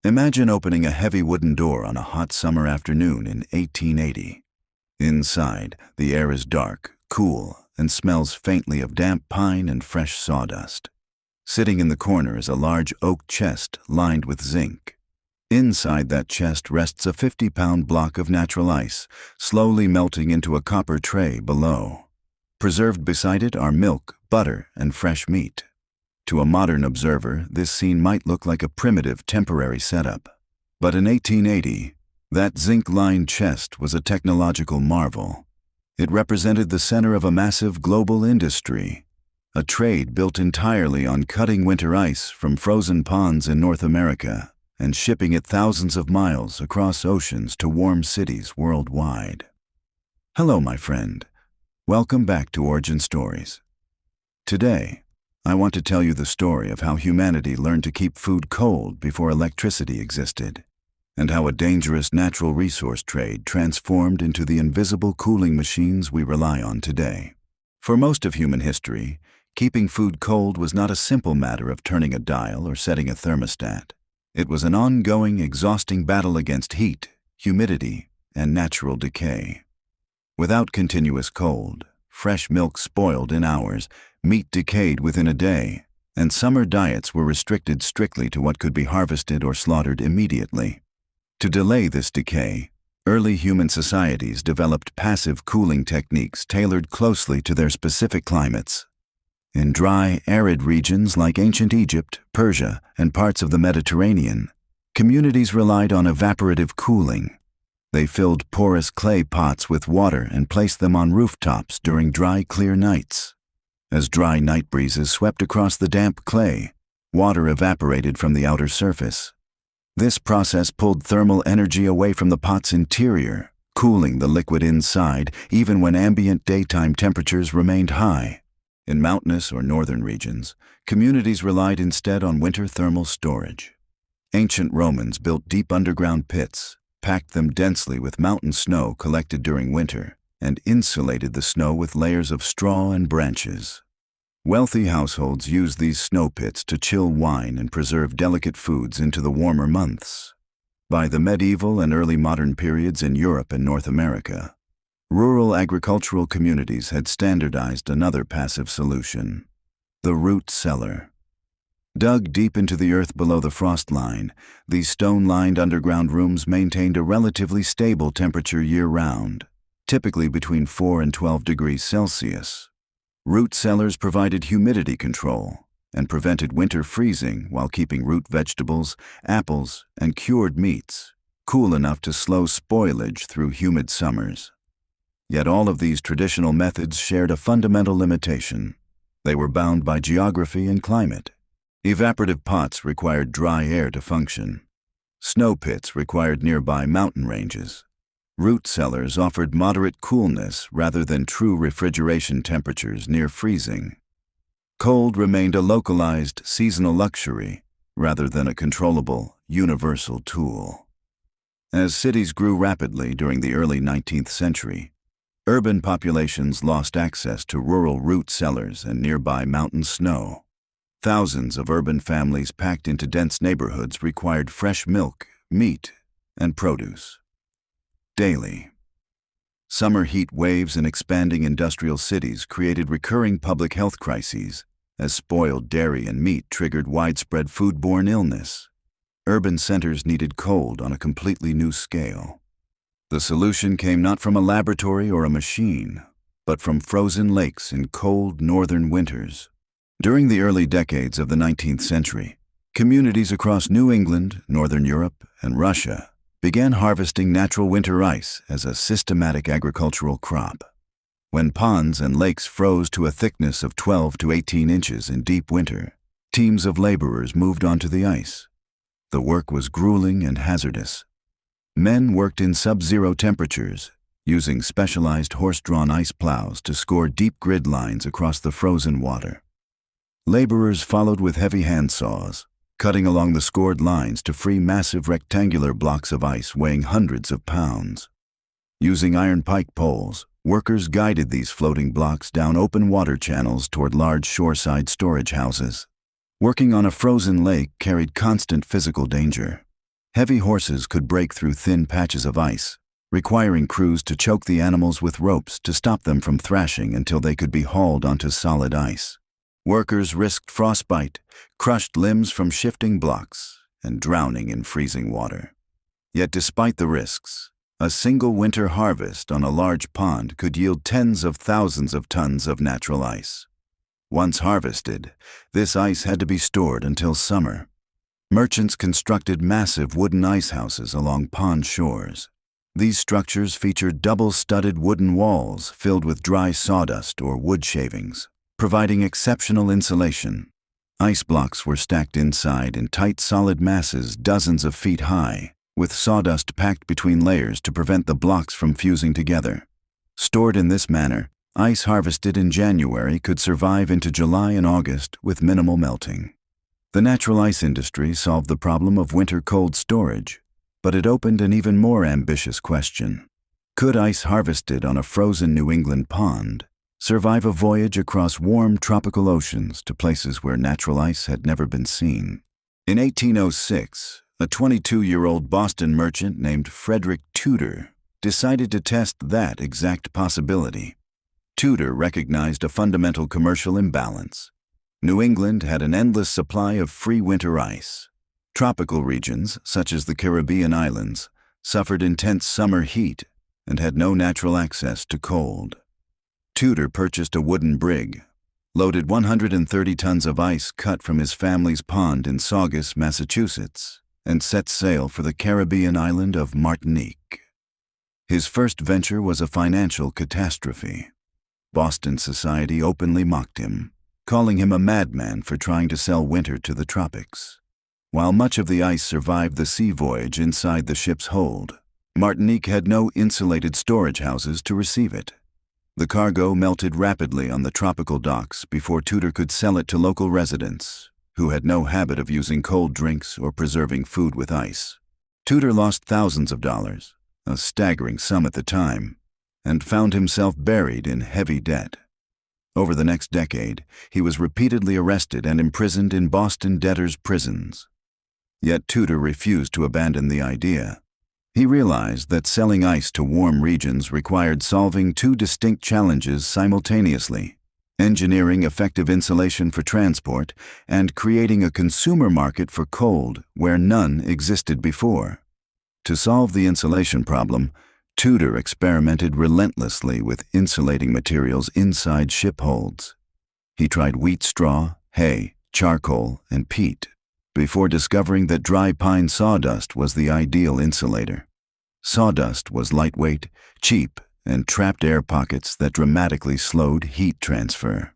Imagine opening a heavy wooden door on a hot summer afternoon in 1880. Inside, the air is dark, cool, and smells faintly of damp pine and fresh sawdust. Sitting in the corner is a large oak chest lined with zinc. Inside that chest rests a 50-pound block of natural ice, slowly melting into a copper tray below. Preserved beside it are milk, butter, and fresh meat. To a modern observer, this scene might look like a primitive, temporary setup. But in 1880, that zinc-lined chest was a technological marvel. It represented the center of a massive global industry, a trade built entirely on cutting winter ice from frozen ponds in North America and shipping it thousands of miles across oceans to warm cities worldwide. Hello, my friend. Welcome back to Origin Stories. Today, I want to tell you the story of how humanity learned to keep food cold before electricity existed, and how a dangerous natural resource trade transformed into the invisible cooling machines we rely on today. For most of human history, keeping food cold was not a simple matter of turning a dial or setting a thermostat. It was an ongoing, exhausting battle against heat, humidity, and natural decay. Without continuous cold, fresh milk spoiled in hours, meat decayed within a day, and summer diets were restricted strictly to what could be harvested or slaughtered immediately. To delay this decay, early human societies developed passive cooling techniques tailored closely to their specific climates. In dry, arid regions like ancient Egypt, Persia, and parts of the Mediterranean, communities relied on evaporative cooling. They filled porous clay pots with water and placed them on rooftops during dry, clear nights. As dry night breezes swept across the damp clay, water evaporated from the outer surface. This process pulled thermal energy away from the pot's interior, cooling the liquid inside even when ambient daytime temperatures remained high. In mountainous or northern regions, communities relied instead on winter thermal storage. Ancient Romans built deep underground pits, packed them densely with mountain snow collected during winter, and insulated the snow with layers of straw and branches. Wealthy households used these snow pits to chill wine and preserve delicate foods into the warmer months. By the medieval and early modern periods in Europe and North America, rural agricultural communities had standardized another passive solution: the root cellar. Dug deep into the earth below the frost line, these stone-lined underground rooms maintained a relatively stable temperature year-round, typically between 4 and 12 degrees Celsius. Root cellars provided humidity control and prevented winter freezing while keeping root vegetables, apples, and cured meats cool enough to slow spoilage through humid summers. Yet all of these traditional methods shared a fundamental limitation. They were bound by geography and climate. Evaporative pots required dry air to function. Snow pits required nearby mountain ranges. Root cellars offered moderate coolness rather than true refrigeration temperatures near freezing. Cold remained a localized, seasonal luxury rather than a controllable, universal tool. As cities grew rapidly during the early 19th century, urban populations lost access to rural root cellars and nearby mountain snow. Thousands of urban families packed into dense neighborhoods required fresh milk, meat, and produce daily. Summer heat waves in expanding industrial cities created recurring public health crises, as spoiled dairy and meat triggered widespread foodborne illness. Urban centers needed cold on a completely new scale. The solution came not from a laboratory or a machine, but from frozen lakes in cold northern winters. During the early decades of the 19th century, communities across New England, Northern Europe, and Russia began harvesting natural winter ice as a systematic agricultural crop. When ponds and lakes froze to a thickness of 12 to 18 inches in deep winter, teams of laborers moved onto the ice. The work was grueling and hazardous. Men worked in sub-zero temperatures, using specialized horse-drawn ice plows to score deep grid lines across the frozen water. Laborers followed with heavy hand saws, cutting along the scored lines to free massive rectangular blocks of ice weighing hundreds of pounds. Using iron pike poles, workers guided these floating blocks down open water channels toward large shoreside storage houses. Working on a frozen lake carried constant physical danger. Heavy horses could break through thin patches of ice, requiring crews to choke the animals with ropes to stop them from thrashing until they could be hauled onto solid ice. Workers risked frostbite, crushed limbs from shifting blocks, and drowning in freezing water. Yet despite the risks, a single winter harvest on a large pond could yield tens of thousands of tons of natural ice. Once harvested, this ice had to be stored until summer. Merchants constructed massive wooden ice houses along pond shores. These structures featured double-studded wooden walls filled with dry sawdust or wood shavings, providing exceptional insulation. Ice blocks were stacked inside in tight solid masses dozens of feet high, with sawdust packed between layers to prevent the blocks from fusing together. Stored in this manner, ice harvested in January could survive into July and August with minimal melting. The natural ice industry solved the problem of winter cold storage, but it opened an even more ambitious question. Could ice harvested on a frozen New England pond survive a voyage across warm tropical oceans to places where natural ice had never been seen? In 1806, a 22-year-old Boston merchant named Frederic Tudor decided to test that exact possibility. Tudor recognized a fundamental commercial imbalance. New England had an endless supply of free winter ice. Tropical regions, such as the Caribbean islands, suffered intense summer heat and had no natural access to cold. Tudor purchased a wooden brig, loaded 130 tons of ice cut from his family's pond in Saugus, Massachusetts, and set sail for the Caribbean island of Martinique. His first venture was a financial catastrophe. Boston society openly mocked him, calling him a madman for trying to sell winter to the tropics. While much of the ice survived the sea voyage inside the ship's hold, Martinique had no insulated storage houses to receive it. The cargo melted rapidly on the tropical docks before Tudor could sell it to local residents, who had no habit of using cold drinks or preserving food with ice. Tudor lost thousands of dollars, a staggering sum at the time, and found himself buried in heavy debt. Over the next decade, he was repeatedly arrested and imprisoned in Boston debtors' prisons. Yet Tudor refused to abandon the idea. He realized that selling ice to warm regions required solving two distinct challenges simultaneously: engineering effective insulation for transport and creating a consumer market for cold where none existed before. To solve the insulation problem, Tudor experimented relentlessly with insulating materials inside ship holds. He tried wheat straw, hay, charcoal, and peat, before discovering that dry pine sawdust was the ideal insulator. Sawdust was lightweight, cheap, and trapped air pockets that dramatically slowed heat transfer.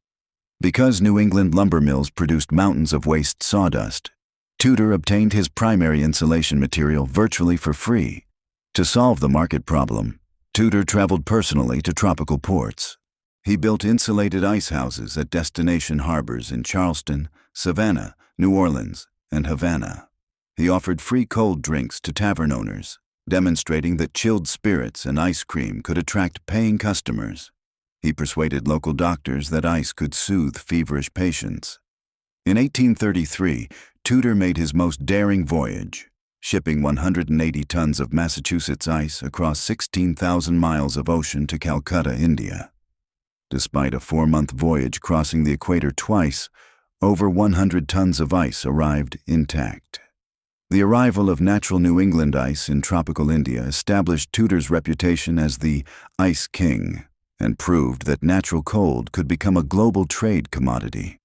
Because New England lumber mills produced mountains of waste sawdust, Tudor obtained his primary insulation material virtually for free. To solve the market problem, Tudor traveled personally to tropical ports. He built insulated ice houses at destination harbors in Charleston, Savannah, New Orleans, and Havana. He offered free cold drinks to tavern owners, demonstrating that chilled spirits and ice cream could attract paying customers. He persuaded local doctors that ice could soothe feverish patients. In 1833, Tudor made his most daring voyage, shipping 180 tons of Massachusetts ice across 16,000 miles of ocean to Calcutta, India. Despite a 4-month voyage crossing the equator twice, over 100 tons of ice arrived intact. The arrival of natural New England ice in tropical India established Tudor's reputation as the Ice King and proved that natural cold could become a global trade commodity.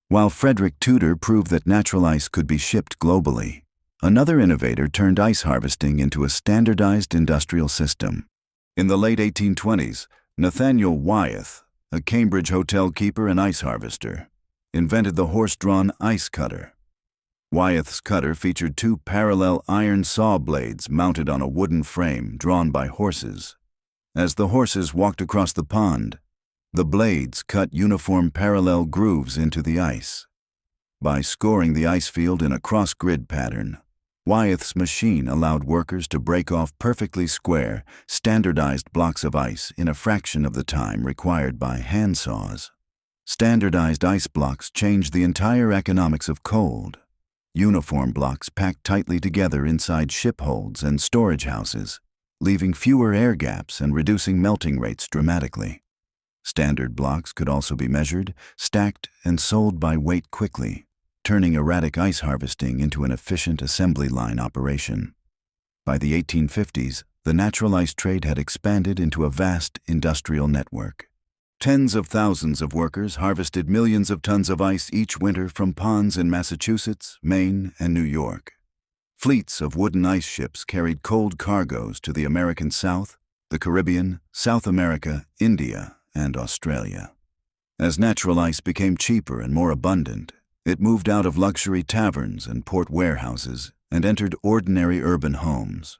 While Frederic Tudor proved that natural ice could be shipped globally, another innovator turned ice harvesting into a standardized industrial system. In the late 1820s, Nathaniel Wyeth, a Cambridge hotel keeper and ice harvester, invented the horse-drawn ice cutter. Wyeth's cutter featured two parallel iron saw blades mounted on a wooden frame drawn by horses. As the horses walked across the pond, the blades cut uniform parallel grooves into the ice. By scoring the ice field in a cross-grid pattern, Wyeth's machine allowed workers to break off perfectly square, standardized blocks of ice in a fraction of the time required by hand saws. Standardized ice blocks changed the entire economics of cold. uniform blocks packed tightly together inside ship holds and storage houses, leaving fewer air gaps and reducing melting rates dramatically. Standard blocks could also be measured, stacked, and sold by weight quickly, turning erratic ice harvesting into an efficient assembly line operation. By the 1850s, the natural ice trade had expanded into a vast industrial network. Tens of thousands of workers harvested millions of tons of ice each winter from ponds in Massachusetts, Maine, and New York. Fleets of wooden ice ships carried cold cargoes to the American South, the Caribbean, South America, India, and Australia. As natural ice became cheaper and more abundant, it moved out of luxury taverns and port warehouses and entered ordinary urban homes.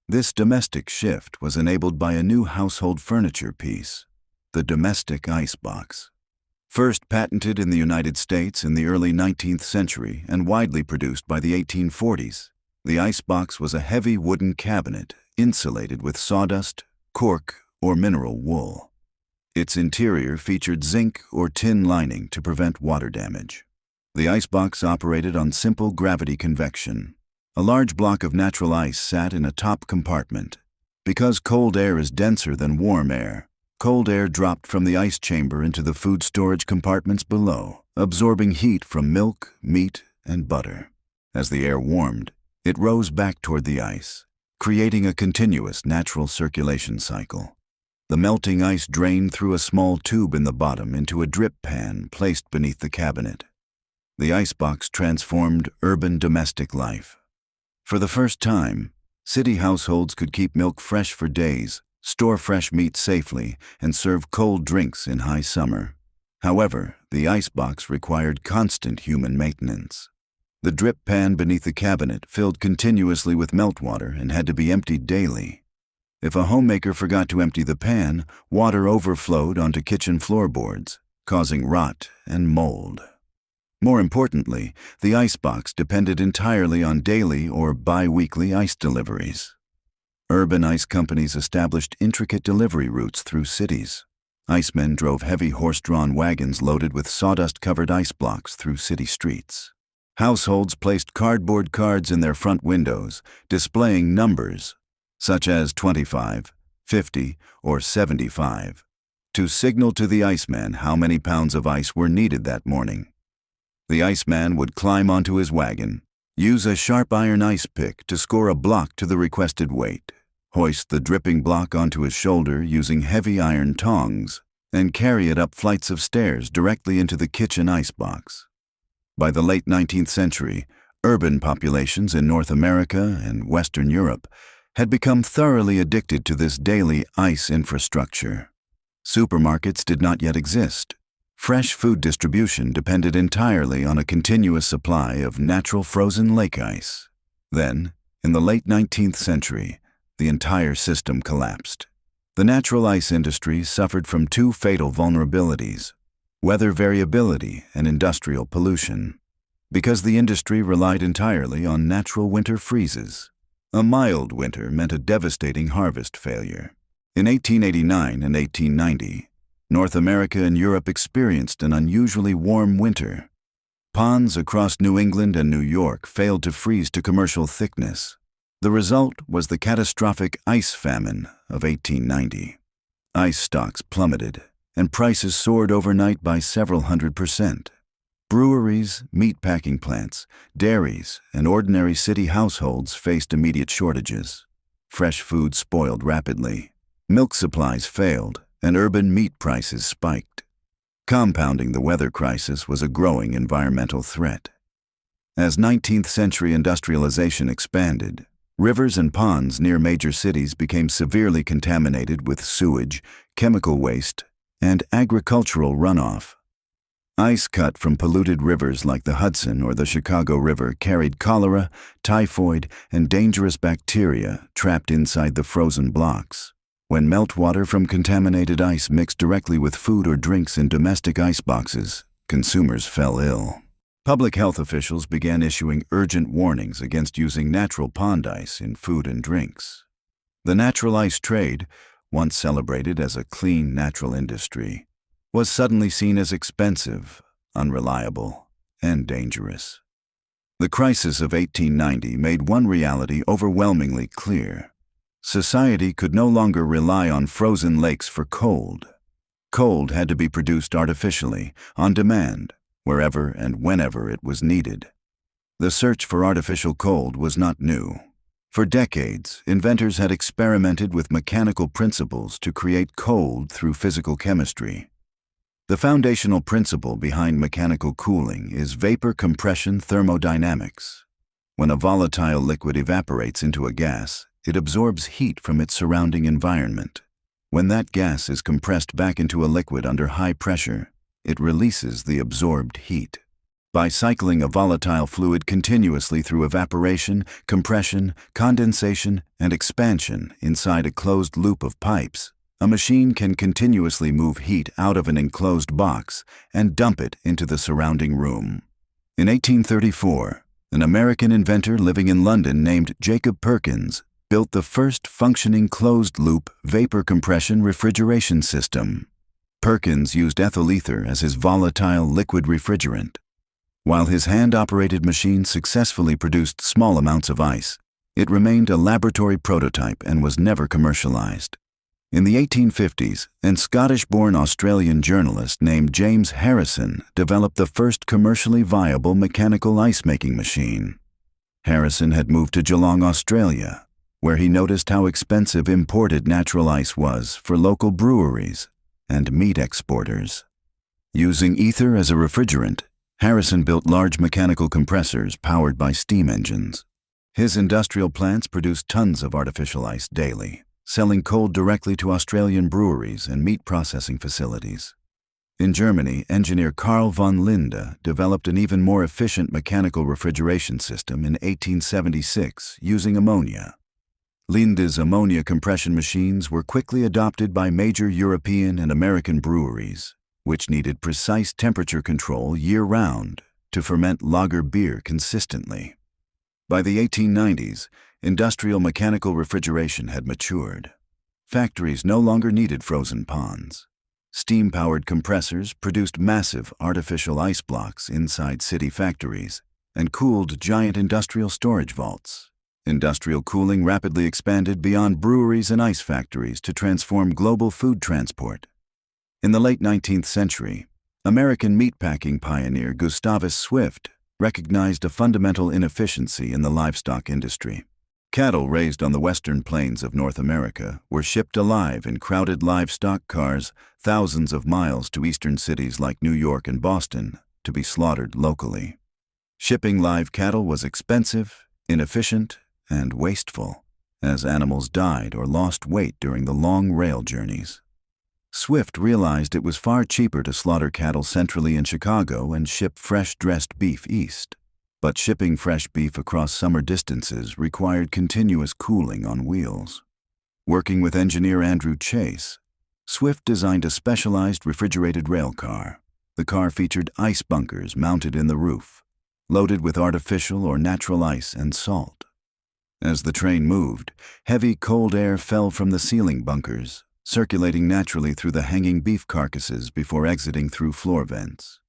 This domestic shift was enabled by a new household furniture piece, the domestic icebox. First patented in the United States in the early 19th century and widely produced by the 1840s, the icebox was a heavy wooden cabinet insulated with sawdust, cork, or mineral wool. Its interior featured zinc or tin lining to prevent water damage. The icebox operated on simple gravity convection. A large block of natural ice sat in a top compartment. Because cold air is denser than warm air, cold air dropped from the ice chamber into the food storage compartments below, absorbing heat from milk, meat, and butter. As the air warmed, it rose back toward the ice, creating a continuous natural circulation cycle. The melting ice drained through a small tube in the bottom into a drip pan placed beneath the cabinet. The icebox transformed urban domestic life. For the first time, city households could keep milk fresh for days, store fresh meat safely, and serve cold drinks in high summer. However, the icebox required constant human maintenance. The drip pan beneath the cabinet filled continuously with meltwater and had to be emptied daily. If a homemaker forgot to empty the pan, water overflowed onto kitchen floorboards, causing rot and mold. More importantly, the icebox depended entirely on daily or bi-weekly ice deliveries. Urban ice companies established intricate delivery routes through cities. Icemen drove heavy horse-drawn wagons loaded with sawdust-covered ice blocks through city streets. Households placed cardboard cards in their front windows, displaying numbers, such as 25, 50, or 75, to signal to the iceman how many pounds of ice were needed that morning. The iceman would climb onto his wagon, use a sharp iron ice pick to score a block to the requested weight, hoist the dripping block onto his shoulder using heavy iron tongs, and carry it up flights of stairs directly into the kitchen icebox. By the late 19th century, urban populations in North America and Western Europe had become thoroughly addicted to this daily ice infrastructure. Supermarkets did not yet exist. Fresh food distribution depended entirely on a continuous supply of natural frozen lake ice. Then, in the late 19th century, the entire system collapsed. The natural ice industry suffered from two fatal vulnerabilities: weather variability and industrial pollution. Because the industry relied entirely on natural winter freezes, a mild winter meant a devastating harvest failure. In 1889 and 1890, North America and Europe experienced an unusually warm winter. Ponds across New England and New York failed to freeze to commercial thickness. The result was the catastrophic ice famine of 1890. Ice stocks plummeted, and prices soared overnight by several hundred%. Breweries, meatpacking plants, dairies, and ordinary city households faced immediate shortages. Fresh food spoiled rapidly. Milk supplies failed, and urban meat prices spiked. Compounding the weather crisis was a growing environmental threat. As 19th century industrialization expanded, rivers and ponds near major cities became severely contaminated with sewage, chemical waste, and agricultural runoff. Ice cut from polluted rivers like the Hudson or the Chicago River carried cholera, typhoid, and dangerous bacteria trapped inside the frozen blocks. When meltwater from contaminated ice mixed directly with food or drinks in domestic ice boxes, consumers fell ill. Public health officials began issuing urgent warnings against using natural pond ice in food and drinks. The natural ice trade, once celebrated as a clean, natural industry, was suddenly seen as expensive, unreliable, and dangerous. The crisis of 1890 made one reality overwhelmingly clear. Society could no longer rely on frozen lakes for cold. Cold had to be produced artificially, on demand, wherever and whenever it was needed. The search for artificial cold was not new. For decades, inventors had experimented with mechanical principles to create cold through physical chemistry. The foundational principle behind mechanical cooling is vapor compression thermodynamics. When a volatile liquid evaporates into a gas, it absorbs heat from its surrounding environment. When that gas is compressed back into a liquid under high pressure, it releases the absorbed heat. By cycling a volatile fluid continuously through evaporation, compression, condensation, and expansion inside a closed loop of pipes, a machine can continuously move heat out of an enclosed box and dump it into the surrounding room. In 1834, an American inventor living in London named Jacob Perkins built the first functioning closed-loop vapor compression refrigeration system. Perkins used ethyl ether as his volatile liquid refrigerant. While his hand-operated machine successfully produced small amounts of ice, it remained a laboratory prototype and was never commercialized. In the 1850s, a Scottish-born Australian journalist named James Harrison developed the first commercially viable mechanical ice-making machine. Harrison had moved to Geelong, Australia, where he noticed how expensive imported natural ice was for local breweries and meat exporters. Using ether as a refrigerant, Harrison built large mechanical compressors powered by steam engines. His industrial plants produced tons of artificial ice daily, selling cold directly to Australian breweries and meat processing facilities. In Germany, engineer Carl von Linde developed an even more efficient mechanical refrigeration system in 1876 using ammonia. Linde's ammonia compression machines were quickly adopted by major European and American breweries, which needed precise temperature control year-round to ferment lager beer consistently. By the 1890s, industrial mechanical refrigeration had matured. Factories no longer needed frozen ponds. Steam-powered compressors produced massive artificial ice blocks inside city factories and cooled giant industrial storage vaults. Industrial cooling rapidly expanded beyond breweries and ice factories to transform global food transport. In the late 19th century, American meatpacking pioneer Gustavus Swift recognized a fundamental inefficiency in the livestock industry. Cattle raised on the western plains of North America were shipped alive in crowded livestock cars thousands of miles to eastern cities like New York and Boston to be slaughtered locally. Shipping live cattle was expensive, inefficient, and wasteful, as animals died or lost weight during the long rail journeys. Swift realized it was far cheaper to slaughter cattle centrally in Chicago and ship fresh dressed beef east. But shipping fresh beef across summer distances required continuous cooling on wheels. Working with engineer Andrew Chase, Swift designed a specialized refrigerated rail car. The car featured ice bunkers mounted in the roof, loaded with artificial or natural ice and salt. As the train moved, heavy cold air fell from the ceiling bunkers, circulating naturally through the hanging beef carcasses before exiting through floor vents.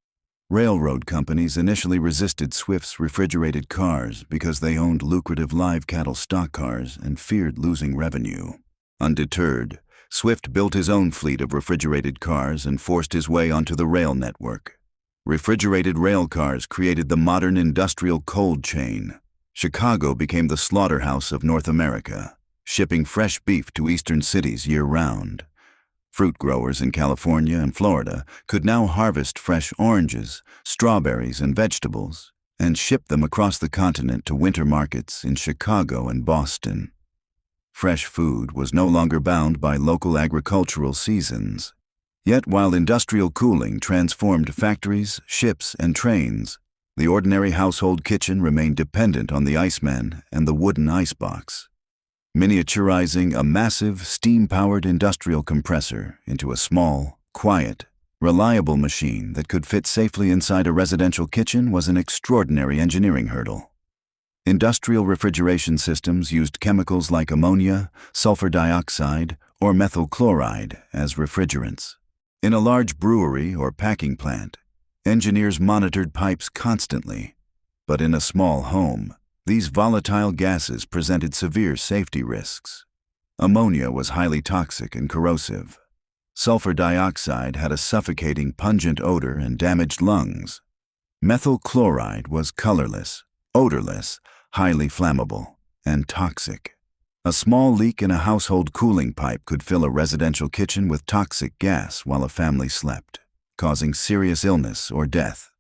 Railroad companies initially resisted Swift's refrigerated cars because they owned lucrative live cattle stock cars and feared losing revenue. Undeterred, Swift built his own fleet of refrigerated cars and forced his way onto the rail network. Refrigerated rail cars created the modern industrial cold chain. Chicago became the slaughterhouse of North America, shipping fresh beef to eastern cities year-round. Fruit growers in California and Florida could now harvest fresh oranges, strawberries, and vegetables, and ship them across the continent to winter markets in Chicago and Boston. Fresh food was no longer bound by local agricultural seasons. Yet while industrial cooling transformed factories, ships, and trains, the ordinary household kitchen remained dependent on the iceman and the wooden icebox. Miniaturizing a massive, steam-powered industrial compressor into a small, quiet, reliable machine that could fit safely inside a residential kitchen was an extraordinary engineering hurdle. Industrial refrigeration systems used chemicals like ammonia, sulfur dioxide, or methyl chloride as refrigerants. In a large brewery or packing plant, engineers monitored pipes constantly. But in a small home, these volatile gases presented severe safety risks. Ammonia was highly toxic and corrosive. Sulfur dioxide had a suffocating, pungent odor and damaged lungs. Methyl chloride was colorless, odorless, highly flammable, and toxic. A small leak in a household cooling pipe could fill a residential kitchen with toxic gas while a family slept, causing serious illness or death.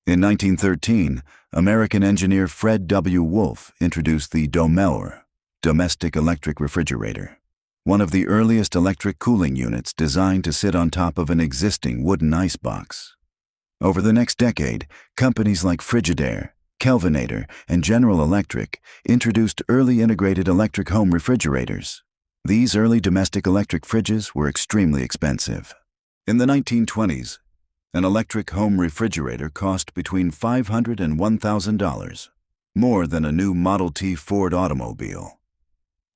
In 1913, American engineer Fred W. Wolfe introduced the Domeur, domestic electric refrigerator, one of the earliest electric cooling units designed to sit on top of an existing wooden icebox. Over the next decade, companies like Frigidaire, Kelvinator, and General Electric introduced early integrated electric home refrigerators. These early domestic electric fridges were extremely expensive. In the 1920s, an electric home refrigerator cost between $500 and $1,000, more than a new Model T Ford automobile.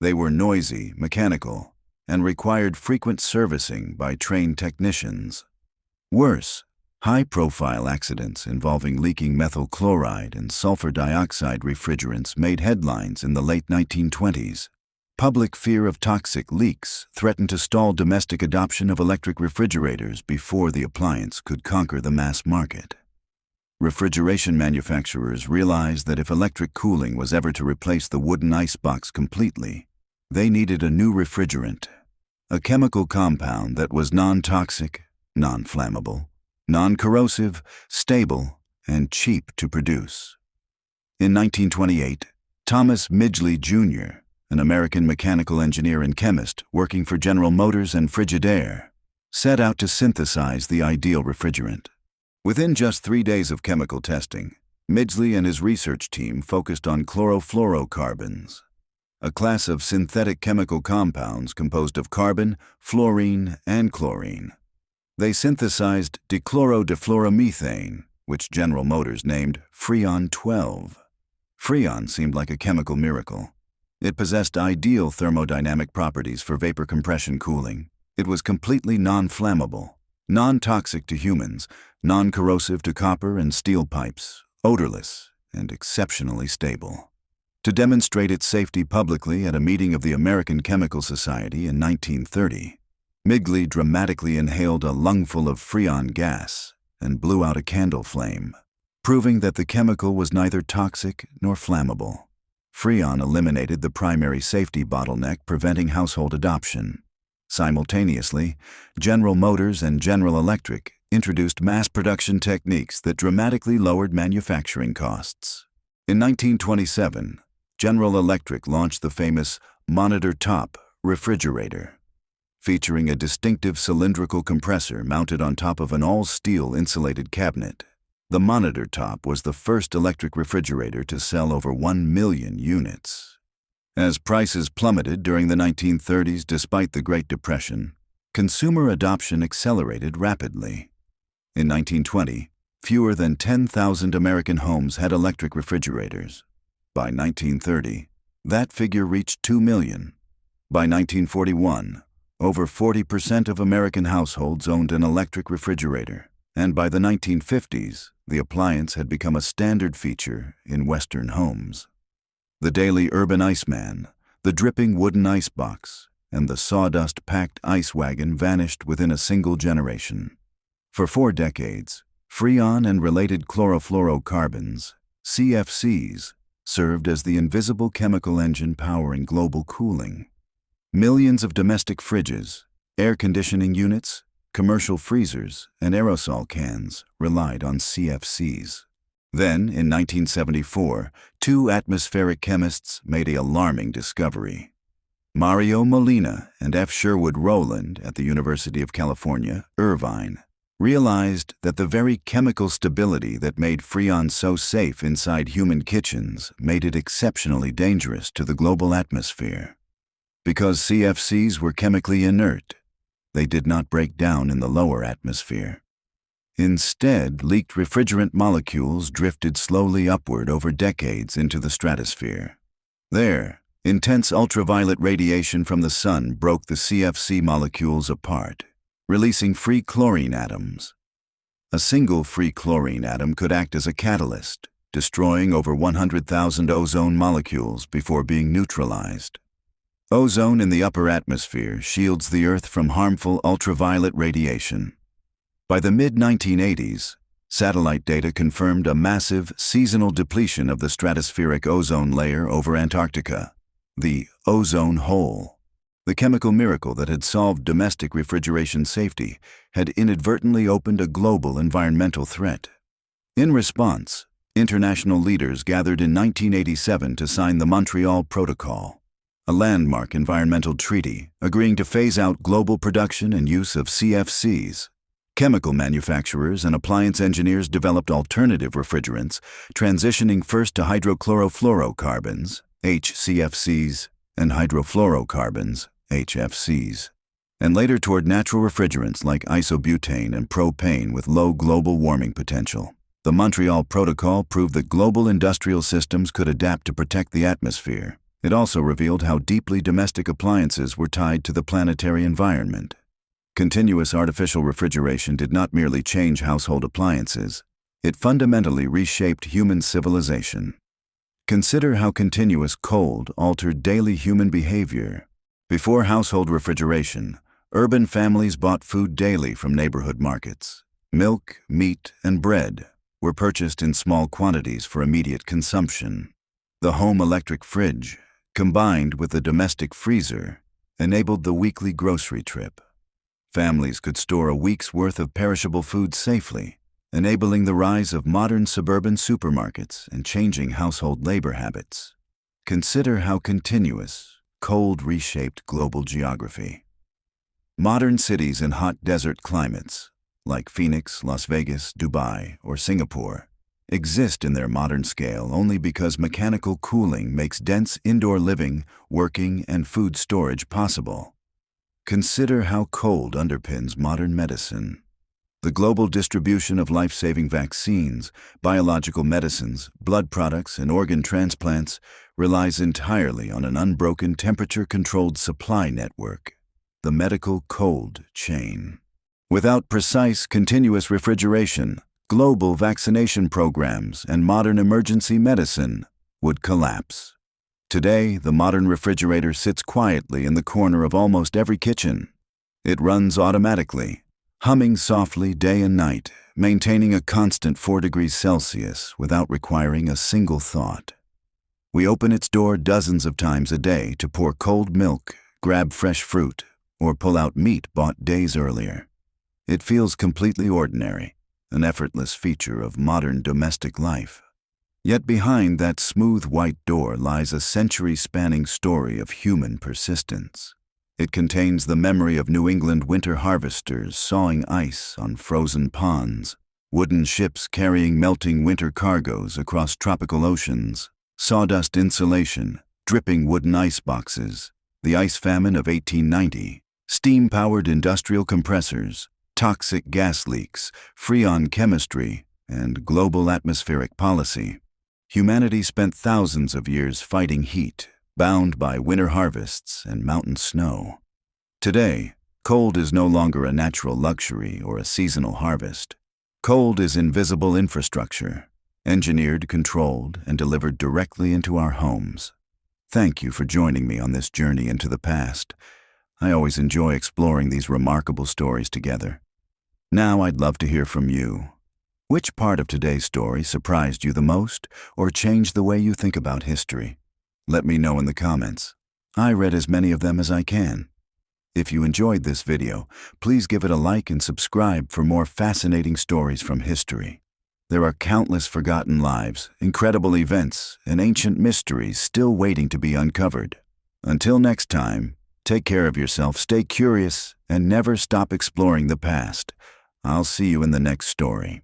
They were noisy, mechanical, and required frequent servicing by trained technicians. Worse, high-profile accidents involving leaking methyl chloride and sulfur dioxide refrigerants made headlines in the late 1920s. Public fear of toxic leaks threatened to stall domestic adoption of electric refrigerators before the appliance could conquer the mass market. Refrigeration manufacturers realized that if electric cooling was ever to replace the wooden icebox completely, they needed a new refrigerant, a chemical compound that was non-toxic, non-flammable, non-corrosive, stable, and cheap to produce. In 1928, Thomas Midgley, Jr., an American mechanical engineer and chemist working for General Motors and Frigidaire, set out to synthesize the ideal refrigerant. Within just 3 days of chemical testing, Midgley and his research team focused on chlorofluorocarbons, a class of synthetic chemical compounds composed of carbon, fluorine, and chlorine. They synthesized dichloro-difluoromethane, which General Motors named Freon 12. Freon seemed like a chemical miracle. It possessed ideal thermodynamic properties for vapor compression cooling. It was completely non-flammable, non-toxic to humans, non-corrosive to copper and steel pipes, odorless, and exceptionally stable. To demonstrate its safety publicly at a meeting of the American Chemical Society in 1930, Midgley dramatically inhaled a lungful of Freon gas and blew out a candle flame, proving that the chemical was neither toxic nor flammable. Freon eliminated the primary safety bottleneck preventing household adoption. Simultaneously, General Motors and General Electric introduced mass production techniques that dramatically lowered manufacturing costs. In 1927, General Electric launched the famous Monitor Top refrigerator, featuring a distinctive cylindrical compressor mounted on top of an all-steel insulated cabinet. The Monitor Top was the first electric refrigerator to sell over 1 million units. As prices plummeted during the 1930s despite the Great Depression, consumer adoption accelerated rapidly. In 1920, fewer than 10,000 American homes had electric refrigerators. By 1930, that figure reached 2 million. By 1941, over 40% of American households owned an electric refrigerator, and by the 1950s, the appliance had become a standard feature in Western homes. The daily urban iceman, the dripping wooden icebox, and the sawdust-packed ice wagon vanished within a single generation. For 4 decades, Freon and related chlorofluorocarbons, CFCs, served as the invisible chemical engine powering global cooling. Millions of domestic fridges, air conditioning units, commercial freezers, and aerosol cans relied on CFCs. Then, in 1974, 2 atmospheric chemists made an alarming discovery. Mario Molina and F. Sherwood Rowland at the University of California, Irvine, realized that the very chemical stability that made Freon so safe inside human kitchens made it exceptionally dangerous to the global atmosphere. Because CFCs were chemically inert, they did not break down in the lower atmosphere. Instead, leaked refrigerant molecules drifted slowly upward over decades into the stratosphere. There, intense ultraviolet radiation from the sun broke the CFC molecules apart, releasing free chlorine atoms. A single free chlorine atom could act as a catalyst, destroying over 100,000 ozone molecules before being neutralized. Ozone in the upper atmosphere shields the Earth from harmful ultraviolet radiation. By the mid-1980s, satellite data confirmed a massive seasonal depletion of the stratospheric ozone layer over Antarctica, the ozone hole. The chemical miracle that had solved domestic refrigeration safety had inadvertently opened a global environmental threat. In response, international leaders gathered in 1987 to sign the Montreal Protocol, a landmark environmental treaty agreeing to phase out global production and use of CFCs. Chemical manufacturers and appliance engineers developed alternative refrigerants, transitioning first to hydrochlorofluorocarbons, HCFCs, and hydrofluorocarbons, HFCs, and later toward natural refrigerants like isobutane and propane with low global warming potential. The Montreal Protocol proved that global industrial systems could adapt to protect the atmosphere. It also revealed how deeply domestic appliances were tied to the planetary environment. Continuous artificial refrigeration did not merely change household appliances, it fundamentally reshaped human civilization. Consider how continuous cold altered daily human behavior. Before household refrigeration, urban families bought food daily from neighborhood markets. Milk, meat, and bread were purchased in small quantities for immediate consumption. The home electric fridge, combined with the domestic freezer, enabled the weekly grocery trip. Families could store a week's worth of perishable food safely, enabling the rise of modern suburban supermarkets and changing household labor habits. Consider how continuous, cold reshaped global geography. Modern cities in hot desert climates, like Phoenix, Las Vegas, Dubai, or Singapore, exist in their modern scale only because mechanical cooling makes dense indoor living, working, and food storage possible. Consider how cold underpins modern medicine. The global distribution of life-saving vaccines, biological medicines, blood products, and organ transplants relies entirely on an unbroken temperature-controlled supply network, the medical cold chain. Without precise, continuous refrigeration, global vaccination programs and modern emergency medicine would collapse. Today, the modern refrigerator sits quietly in the corner of almost every kitchen. It runs automatically, humming softly day and night, maintaining a constant 4 degrees Celsius without requiring a single thought. We open its door dozens of times a day to pour cold milk, grab fresh fruit, or pull out meat bought days earlier. It feels completely ordinary, an effortless feature of modern domestic life. Yet behind that smooth white door lies a century-spanning story of human persistence. It contains the memory of New England winter harvesters sawing ice on frozen ponds, wooden ships carrying melting winter cargoes across tropical oceans, sawdust insulation, dripping wooden iceboxes, the ice famine of 1890, steam-powered industrial compressors, toxic gas leaks, Freon chemistry, and global atmospheric policy. Humanity spent thousands of years fighting heat, bound by winter harvests and mountain snow. Today, cold is no longer a natural luxury or a seasonal harvest. Cold is invisible infrastructure, engineered, controlled, and delivered directly into our homes. Thank you for joining me on this journey into the past. I always enjoy exploring these remarkable stories together. Now I'd love to hear from you. Which part of today's story surprised you the most or changed the way you think about history? Let me know in the comments. I read as many of them as I can. If you enjoyed this video, please give it a like and subscribe for more fascinating stories from history. There are countless forgotten lives, incredible events, and ancient mysteries still waiting to be uncovered. Until next time, take care of yourself, stay curious, and never stop exploring the past. I'll see you in the next story.